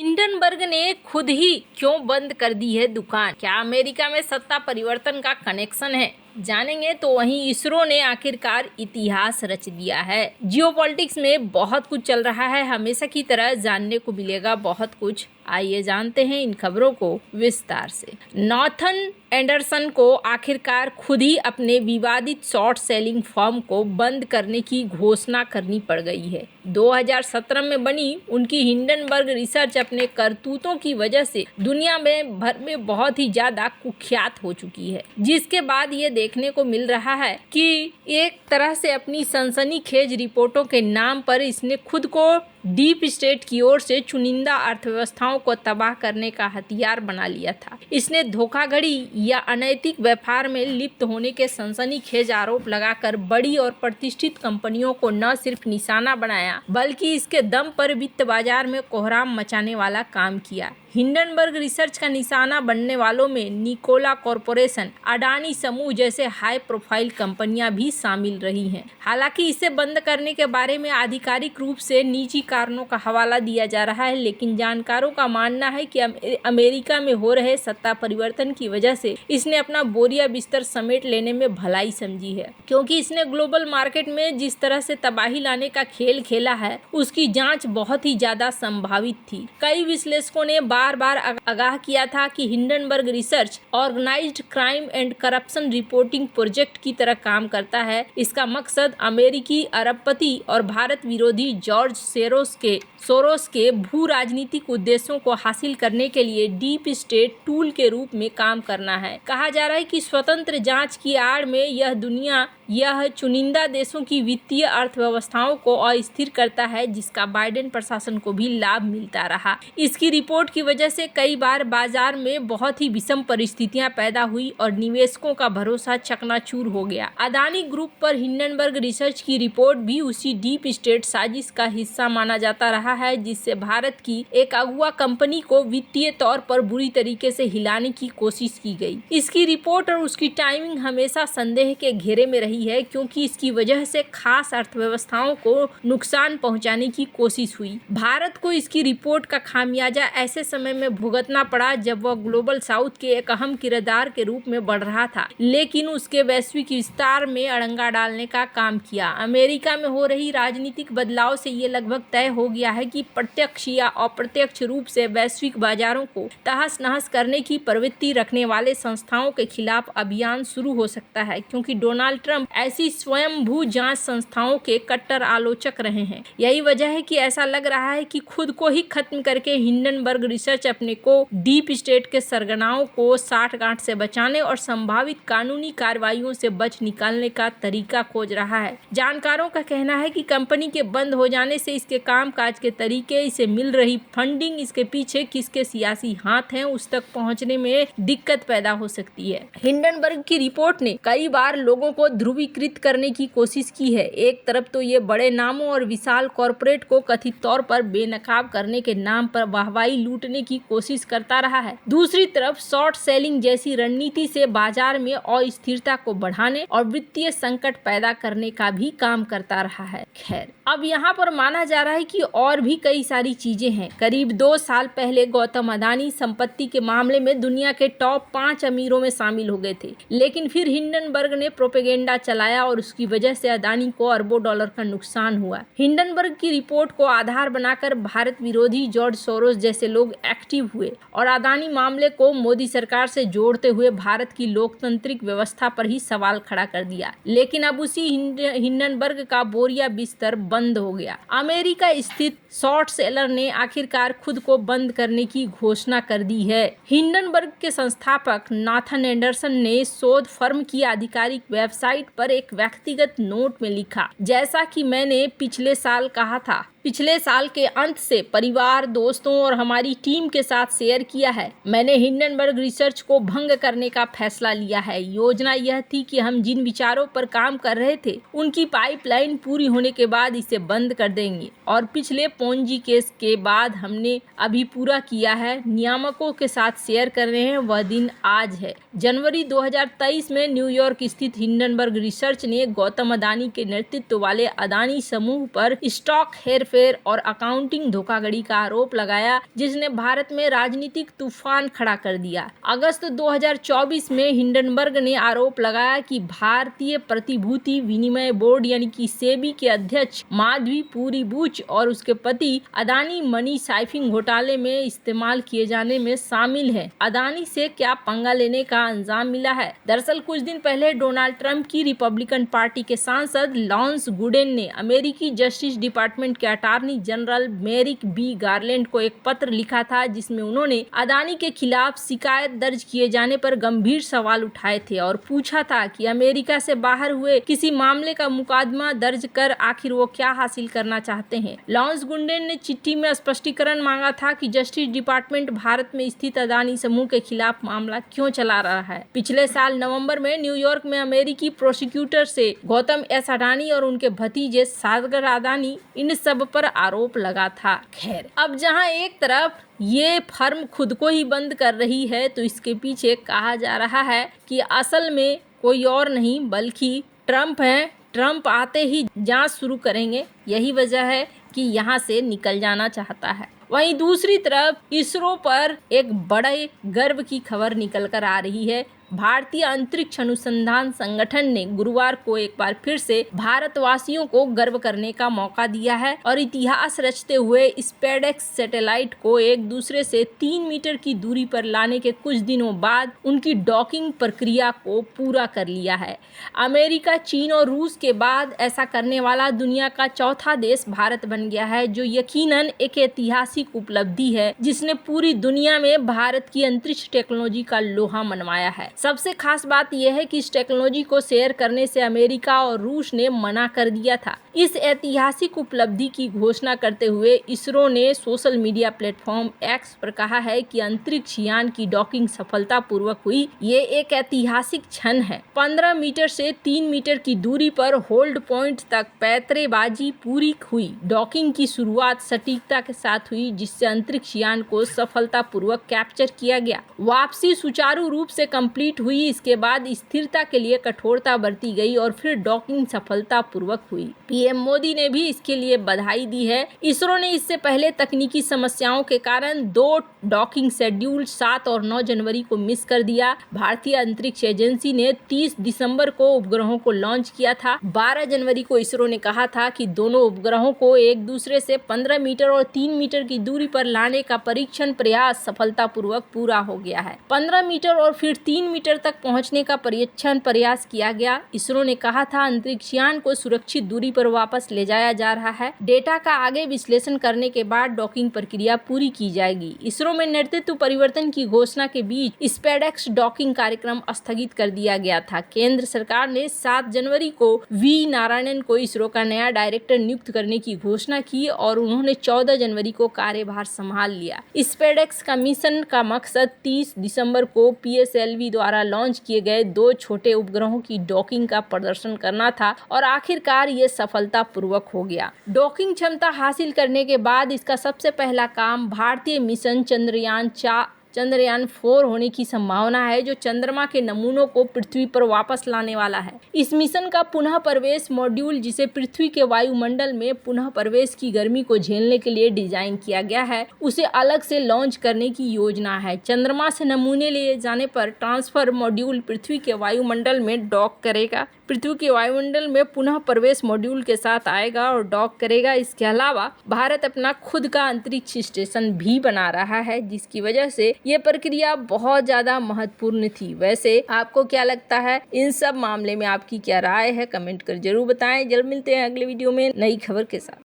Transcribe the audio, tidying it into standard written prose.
Hindenburg ने खुद ही क्यों बंद कर दी है दुकान? क्या अमेरिका में सत्ता परिवर्तन का कनेक्शन है? जानेंगे। तो वहीं इसरो ने आखिरकार इतिहास रच दिया है। जियोपॉलिटिक्स में बहुत कुछ चल रहा है, हमेशा की तरह जानने को मिलेगा बहुत कुछ। आइए जानते हैं इन खबरों को विस्तार से। नॉर्थन एंडरसन को आखिरकार खुद ही अपने विवादित शॉर्ट सेलिंग फर्म को बंद करने की घोषणा करनी पड़ गई है। 2017 में बनी उनकी हिंडनबर्ग रिसर्च अपने करतूतों की वजह से दुनिया में भर में बहुत ही ज्यादा कुख्यात हो चुकी है, जिसके बाद ये देखने को मिल रहा है कि एक तरह से अपनी सनसनीखेज रिपोर्टों के नाम पर इसने खुद को डीप स्टेट की ओर से चुनिंदा अर्थव्यवस्थाओं को तबाह करने का हथियार बना लिया था। इसने धोखाधड़ी या अनैतिक व्यापार में लिप्त होने के सनसनीखेज आरोप लगाकर बड़ी और प्रतिष्ठित कंपनियों को न सिर्फ निशाना बनाया, बल्कि इसके दम पर वित्त बाजार में कोहराम मचाने वाला काम किया। हिंडनबर्ग रिसर्च का निशाना बनने वालों में निकोला कॉरपोरेशन, अडानी समूह जैसे हाई प्रोफाइल कंपनियां भी शामिल रही हैं। हालांकि इसे बंद करने के बारे में आधिकारिक रूप से निजी कारणों का हवाला दिया जा रहा है, लेकिन जानकारों का मानना है कि अमेरिका में हो रहे सत्ता परिवर्तन की वजह से इसने अपना बोरिया बिस्तर समेट लेने में भलाई समझी है, क्योंकि इसने ग्लोबल मार्केट में जिस तरह से तबाही लाने का खेल खेला है उसकी जांच बहुत ही ज्यादा संभावित थी। कई विश्लेषकों ने बार बार आगाह किया था कि Hindenburg research organised crime and corruption reporting project की तरह काम करता है। इसका मकसद अमेरिकी अरबपति और भारत विरोधी जॉर्ज सोरोस के भू राजनीतिक उद्देश्यों को हासिल करने के लिए डीप स्टेट टूल के रूप में काम करना है। कहा जा रहा है कि स्वतंत्र जांच की आड़ में यह चुनिंदा देशों की वित्तीय अर्थव्यवस्थाओं को अस्थिर करता है, जिसका बाइडेन प्रशासन को भी लाभ मिलता रहा। इसकी रिपोर्ट की वजह से कई बार बाजार में बहुत ही विषम परिस्थितियां पैदा हुई और निवेशकों का भरोसा चकनाचूर हो गया। अदानी ग्रुप पर हिंडनबर्ग रिसर्च की रिपोर्ट भी उसी डीप स्टेट साजिश का हिस्सा माना जाता रहा है, जिससे भारत की एक अगुआ कंपनी को वित्तीय तौर पर बुरी तरीके से हिलाने की कोशिश की गई। इसकी रिपोर्ट और उसकी टाइमिंग हमेशा संदेह के घेरे में रही है, क्योंकि इसकी वजह से खास अर्थव्यवस्थाओं को नुकसान पहुंचाने की कोशिश हुई। भारत को इसकी रिपोर्ट का खामियाजा ऐसे समय में भुगतना पड़ा जब वह ग्लोबल साउथ के एक अहम किरदार के रूप में बढ़ रहा था, लेकिन उसके वैश्विक विस्तार में अड़ंगा डालने का काम किया। अमेरिका में हो रही राजनीतिक बदलाव से ये लगभग तय हो गया है कि प्रत्यक्ष या अप्रत्यक्ष रूप से वैश्विक बाजारों को तहस नहस करने की प्रवृत्ति रखने वाले संस्थाओं के खिलाफ अभियान शुरू हो सकता है, क्योंकि डोनाल्ड ट्रंप ऐसी स्वयंभू जांच संस्थाओं के कट्टर आलोचक रहे हैं। यही वजह है कि ऐसा लग रहा है कि खुद को ही खत्म करके हिंडनबर्ग रिसर्च अपने को डीप स्टेट के सरगनाओं को साठगांठ से बचाने और संभावित कानूनी कार्रवाइयों से बच निकालने का तरीका खोज रहा है। जानकारों का कहना है कि कंपनी के बंद हो जाने से इसके कामकाज के तरीके, इसे मिल रही फंडिंग, इसके पीछे किसके सियासी हाथ हैं, उस तक पहुंचने में दिक्कत पैदा हो सकती है। हिंडनबर्ग की रिपोर्ट ने कई बार लोगों को ध्रुवीकृत करने की कोशिश की है। एक तरफ तो ये बड़े नामों और विशाल कॉरपोरेट को कथित तौर पर बेनकाब करने के नाम पर वाहवाही लूटने की कोशिश करता रहा है, दूसरी तरफ शॉर्ट सेलिंग जैसी रणनीति से बाजार में अस्थिरता को बढ़ाने और वित्तीय संकट पैदा करने का भी काम करता रहा है। खैर, अब यहाँ पर माना जा रहा है कि और भी कई सारी चीजें हैं। करीब 2 साल पहले गौतम अदानी संपत्ति के मामले में दुनिया के टॉप 5 अमीरों में शामिल हो गए थे, लेकिन फिर हिंडनबर्ग ने प्रोपेगेंडा चलाया और उसकी वजह से अदानी को अरबों डॉलर का नुकसान हुआ। हिंडनबर्ग की रिपोर्ट को आधार बनाकर भारत विरोधी जॉर्ज सोरोस जैसे लोग एक्टिव हुए और अदानी मामले को मोदी सरकार से जोड़ते हुए भारत की लोकतांत्रिक व्यवस्था पर ही सवाल खड़ा कर दिया। लेकिन अब उसी हिंडनबर्ग का बोरिया बिस्तर बंद हो गया। अमेरिका स्थित शॉर्ट सेलर ने आखिरकार खुद को बंद करने की घोषणा कर दी है। हिंडनबर्ग के संस्थापक नाथन एंडरसन ने शोध फर्म की आधिकारिक वेबसाइट पर एक व्यक्तिगत नोट में लिखा, जैसा कि मैंने पिछले साल कहा था, पिछले साल के अंत से परिवार, दोस्तों और हमारी टीम के साथ शेयर किया है। मैंने हिंडनबर्ग रिसर्च को भंग करने का फैसला लिया है। योजना यह थी कि हम जिन विचारों पर काम कर रहे थे उनकी पाइपलाइन पूरी होने के बाद इसे बंद कर देंगे, और पिछले पोंजी केस के बाद हमने अभी पूरा किया है। नियामकों के साथ शेयर कर रहे हैं, वह दिन आज है। जनवरी 2023 में न्यूयॉर्क स्थित हिंडनबर्ग रिसर्च ने गौतम अदानी के नेतृत्व वाले अदानी समूह पर स्टॉक हेर हेरफेर और अकाउंटिंग धोखाधड़ी का आरोप लगाया, जिसने भारत में राजनीतिक तूफान खड़ा कर दिया। अगस्त 2024 में हिंडनबर्ग ने आरोप लगाया कि भारतीय प्रतिभूति विनिमय बोर्ड यानी कि सेबी के अध्यक्ष माधवी पुरी बुच और उसके पति अदानी मनी साइफिंग घोटाले में इस्तेमाल किए जाने में शामिल है। अदानी से क्या पंगा लेने का अंजाम मिला है। दरअसल कुछ दिन पहले डोनाल्ड ट्रंप की रिपब्लिकन पार्टी के सांसद लॉन्स गुडेन ने अमेरिकी जस्टिस डिपार्टमेंट के अटॉर्नी जनरल मेरिक बी गारलैंड को एक पत्र लिखा था, जिसमें उन्होंने अदानी के खिलाफ शिकायत दर्ज किए जाने पर गंभीर सवाल उठाए थे और पूछा था कि अमेरिका से बाहर हुए किसी मामले का मुकदमा दर्ज कर आखिर वो क्या हासिल करना चाहते हैं। लॉन्स गुडेन ने चिट्ठी में स्पष्टीकरण मांगा था कि जस्टिस डिपार्टमेंट भारत में स्थित अदानी समूह के खिलाफ मामला क्यों चला रहा है। पिछले साल नवंबर में न्यूयॉर्क में अमेरिकी प्रोसिक्यूटर से गौतम एस अडानी और उनके भतीजे सागर अडानी इन सब पर आरोप लगा था। खैर, अब जहां एक तरफ ये फर्म खुद को ही बंद कर रही है, तो इसके पीछे कहा जा रहा है कि असल में कोई और नहीं बल्कि ट्रंप है। ट्रंप आते ही जांच शुरू करेंगे, यही वजह है कि यहाँ से निकल जाना चाहता है। वहीं दूसरी तरफ इसरो पर एक बड़े गर्व की खबर निकल कर आ रही है। भारतीय अंतरिक्ष अनुसंधान संगठन ने गुरुवार को एक बार फिर से भारतवासियों को गर्व करने का मौका दिया है और इतिहास रचते हुए स्पेसएक्स सैटेलाइट को एक दूसरे से 3 मीटर की दूरी पर लाने के कुछ दिनों बाद उनकी डॉकिंग प्रक्रिया को पूरा कर लिया है। अमेरिका, चीन और रूस के बाद ऐसा करने वाला दुनिया का चौथा देश भारत बन गया है, जो यकीनन एक ऐतिहासिक उपलब्धि है जिसने पूरी दुनिया में भारत की अंतरिक्ष टेक्नोलॉजी का लोहा मनवाया है। सबसे खास बात यह है कि इस टेक्नोलॉजी को शेयर करने से अमेरिका और रूस ने मना कर दिया था। इस ऐतिहासिक उपलब्धि की घोषणा करते हुए इसरो ने सोशल मीडिया प्लेटफॉर्म एक्स पर कहा है कि अंतरिक्ष यान की डॉकिंग सफलतापूर्वक हुई। ये एक ऐतिहासिक क्षण है। 15 मीटर से 3 मीटर की दूरी पर होल्ड पॉइंट तक पैंतरेबाजी पूरी हुई। डॉकिंग की शुरुआत सटीकता के साथ हुई, जिससे अंतरिक्ष यान को सफलतापूर्वक कैप्चर किया गया। वापसी सुचारू रूप से कंप्लीट हुई। इसके बाद स्थिरता के लिए कठोरता बरती गई और फिर डॉकिंग सफलतापूर्वक हुई। पीएम मोदी ने भी इसके लिए बधाई दी है। इसरो ने इससे पहले तकनीकी समस्याओं के कारण 2 डॉकिंग शेड्यूल 7 और 9 जनवरी को मिस कर दिया। भारतीय अंतरिक्ष एजेंसी ने 30 दिसंबर को उपग्रहों को लॉन्च किया था। 12 जनवरी को इसरो ने कहा था कि दोनों उपग्रहों को एक दूसरे से 15 मीटर और 3 मीटर की दूरी पर लाने का परीक्षण प्रयास सफलतापूर्वक पूरा हो गया है। 15 मीटर और फिर 3 मीटर तक पहुंचने का परीक्षण प्रयास किया गया। इसरो ने कहा था अंतरिक्ष यान को सुरक्षित दूरी पर वापस ले जाया जा रहा है। डेटा का आगे विश्लेषण करने के बाद डॉकिंग प्रक्रिया पूरी की जाएगी। इसरो में नेतृत्व परिवर्तन की घोषणा के बीच स्पेसएक्स डॉकिंग कार्यक्रम स्थगित कर दिया गया था। केंद्र सरकार ने 7 जनवरी को वी नारायणन को इसरो का नया डायरेक्टर नियुक्त करने की घोषणा की और उन्होंने 14 जनवरी को कार्यभार संभाल लिया। स्पेसएक्स का मिशन का मकसद 30 दिसंबर को PSLV द्वारा लॉन्च किए गए 2 छोटे उपग्रहों की डॉकिंग का प्रदर्शन करना था और आखिरकार ये सफलतापूर्वक हो गया। डॉकिंग क्षमता हासिल करने के बाद इसका सबसे पहला काम भारतीय मिशन चंद्रयान 4 होने की संभावना है, जो चंद्रमा के नमूनों को पृथ्वी पर वापस लाने वाला है। इस मिशन का पुनः प्रवेश मॉड्यूल, जिसे पृथ्वी के वायुमंडल में पुनः प्रवेश की गर्मी को झेलने के लिए डिजाइन किया गया है, उसे अलग से लॉन्च करने की योजना है। चंद्रमा से नमूने लिए जाने पर ट्रांसफर मॉड्यूल पृथ्वी के वायुमंडल में डॉक करेगा। पृथ्वी के वायुमंडल में पुनः प्रवेश मॉड्यूल के साथ आएगा और डॉक करेगा। इसके अलावा भारत अपना खुद का अंतरिक्ष स्टेशन भी बना रहा है, जिसकी वजह से ये प्रक्रिया बहुत ज़्यादा महत्वपूर्ण थी। वैसे आपको क्या लगता है, इन सब मामले में आपकी क्या राय है, कमेंट कर जरूर बताएं। जल्द मिलते हैं अगले वीडियो में नई खबर के साथ।